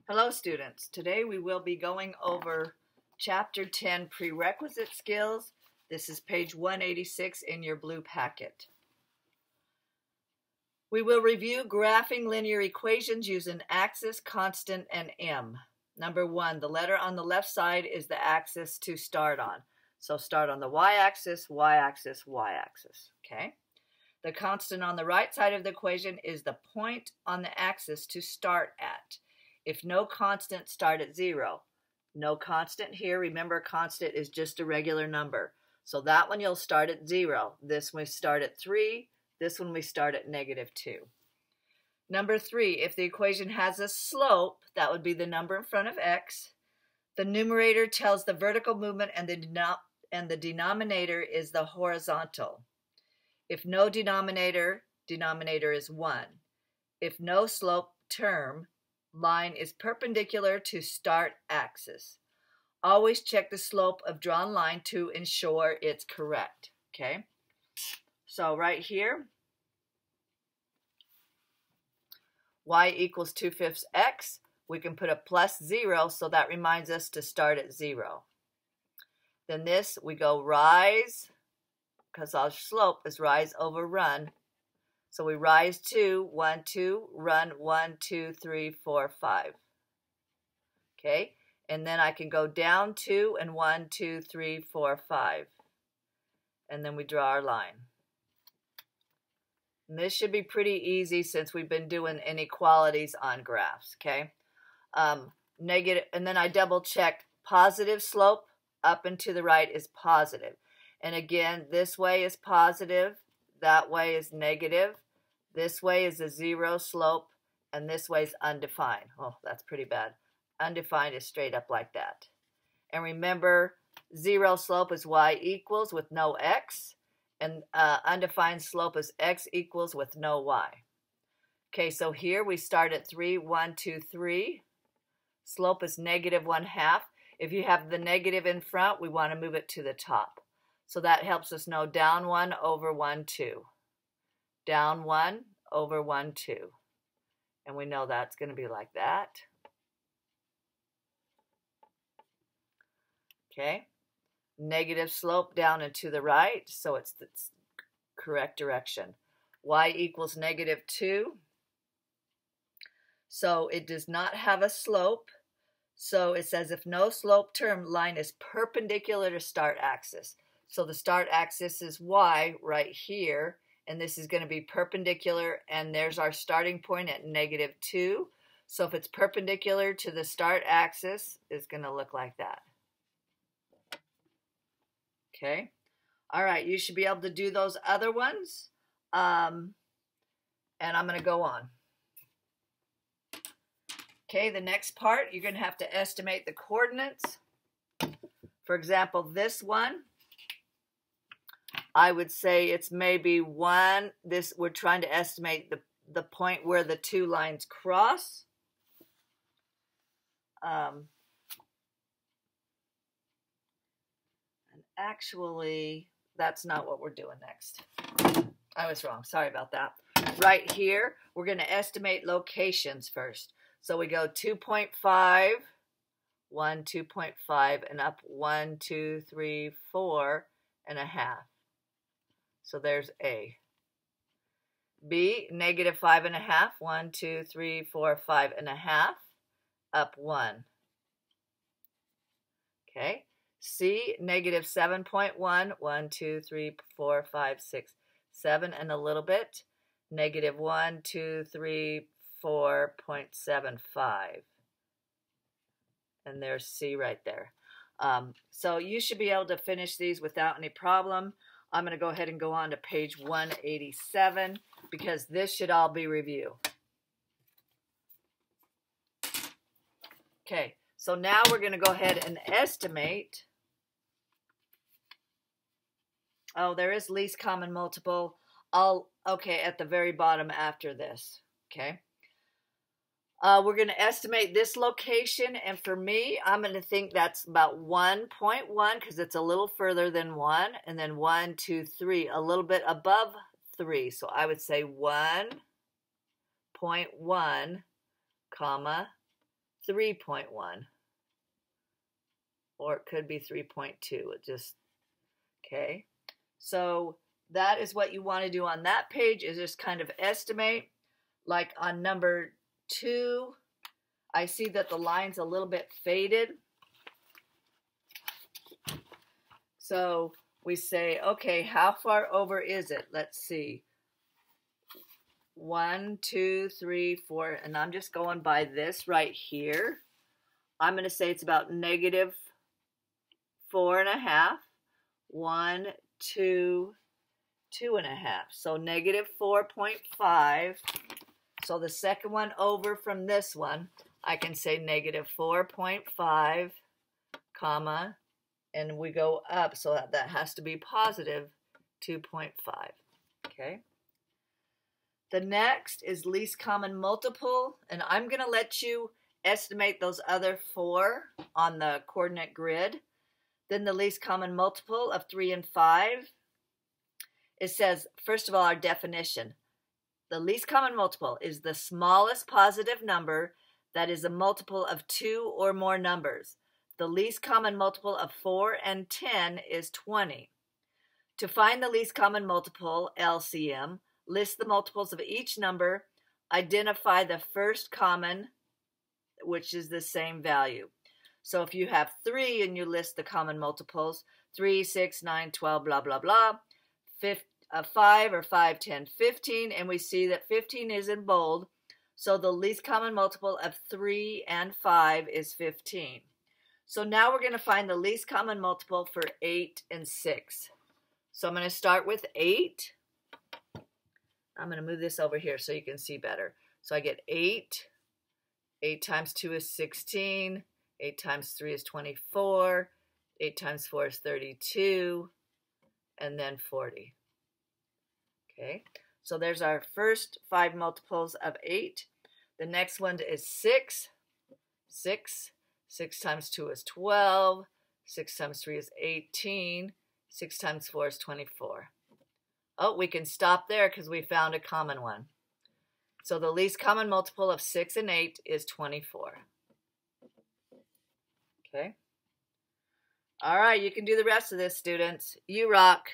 Hello students, today we will be going over Chapter 10 Prerequisite Skills. This is page 186 in your blue packet. We will review graphing linear equations using axis, constant, and m. Number 1, the letter on the left side is the axis to start on. So start on the y-axis, y-axis, y-axis, okay? The constant on the right side of the equation is the point on the axis to start at. If no constant, start at 0. No constant here. Remember, constant is just a regular number. So that one you'll start at 0. This one we start at 3. This one we start at -2. Number 3, if the equation has a slope, that would be the number in front of x. The numerator tells the vertical movement and the denominator is the horizontal. If no denominator is 1. If no slope term, line is perpendicular to start axis. Always check the slope of drawn line to ensure it's correct, okay? So right here, y equals 2/5 x. We can put a +0, so that reminds us to start at 0. Then this, we go rise, because our slope is rise over run. So we rise 2, 1, 2, run 1, 2, 3, 4, 5. Okay, and then I can go down 2 and 1, 2, 3, 4, 5. And then we draw our line. And this should be pretty easy since we've been doing inequalities on graphs, okay? Negative, and then I double check positive slope up and to the right is positive. And again, this way is positive, that way is negative. This way is a 0 slope, and this way is undefined. Oh, that's pretty bad. Undefined is straight up like that. And remember, 0 slope is y equals with no x, and undefined slope is x equals with no y. Okay, so here we start at 3, 1, 2, 3. Slope is -1/2. If you have the negative in front, we want to move it to the top. So that helps us know down 1 over 1, 2. Down 1 over 1, 2. And we know that's going to be like that. Okay. Negative slope down and to the right, so it's the correct direction. Y equals -2. So it does not have a slope. So it says if no slope term, line is perpendicular to start axis. So the start axis is y right here. And this is going to be perpendicular, and there's our starting point at -2. So if it's perpendicular to the start axis, it's going to look like that. Okay. All right, you should be able to do those other ones. And I'm going to go on. Okay, the next part, you're going to have to estimate the coordinates. For example, this one, I would say it's maybe 1. We're trying to estimate the point where the two lines cross. And actually, that's not what we're doing next. I was wrong. Sorry about that. Right here, we're going to estimate locations first. So we go 2.5, 1, 2.5, and up 1, 2, 3, 4.5. So there's A. B, -5.5. 1, 2, 3, 4, 5.5. Up 1. Okay. C, -7.1. 1, 2, 3, 4, 5, 6, 7, and a little bit. -1, 2, 3, 4.75. And there's C right there. So you should be able to finish these without any problem. I'm going to go ahead and go on to page 187 because this should all be review. Okay, so now we're going to go ahead and estimate. Oh, there is least common multiple. Okay, at the very bottom after this. Okay. We're going to estimate this location, and for me, I'm going to think that's about 1.1 because it's a little further than 1, and then 1, 2, 3, a little bit above 3. So I would say 1.1, comma 3.1. Or it could be 3.2. It just, okay. So that is what you want to do on that page, is just kind of estimate. Like on number 2, I see that the line's a little bit faded. So we say, okay, how far over is it? Let's see. 1, 2, 3, 4, and I'm just going by this right here. I'm going to say it's about negative 4.5. 1, 2, 2.5. So negative 4.5. So the second one over from this one, I can say negative 4.5, comma, and we go up, so that has to be positive 2.5. Okay. The next is least common multiple, and I'm going to let you estimate those other 4 on the coordinate grid. Then the least common multiple of 3 and 5. It says, first of all, our definition. The least common multiple is the smallest positive number that is a multiple of 2 or more numbers. The least common multiple of 4 and 10 is 20. To find the least common multiple, LCM, list the multiples of each number, identify the first common, which is the same value. So if you have 3 and you list the common multiples, 3, 6, 9, 12, blah, blah, blah, 5 or 5, 10, 15, and we see that 15 is in bold, so the least common multiple of 3 and 5 is 15. So now we're going to find the least common multiple for 8 and 6. So I'm going to start with 8. I'm going to move this over here so you can see better. So I get 8. 8 times 2 is 16. 8 times 3 is 24. 8 times 4 is 32. And then 40. Okay, so there's our first 5 multiples of 8. The next one is 6. 6 times 2 is 12. 6 times 3 is 18. 6 times 4 is 24. Oh, we can stop there because we found a common one. So the least common multiple of 6 and 8 is 24. Okay. All right, you can do the rest of this, students. You rock.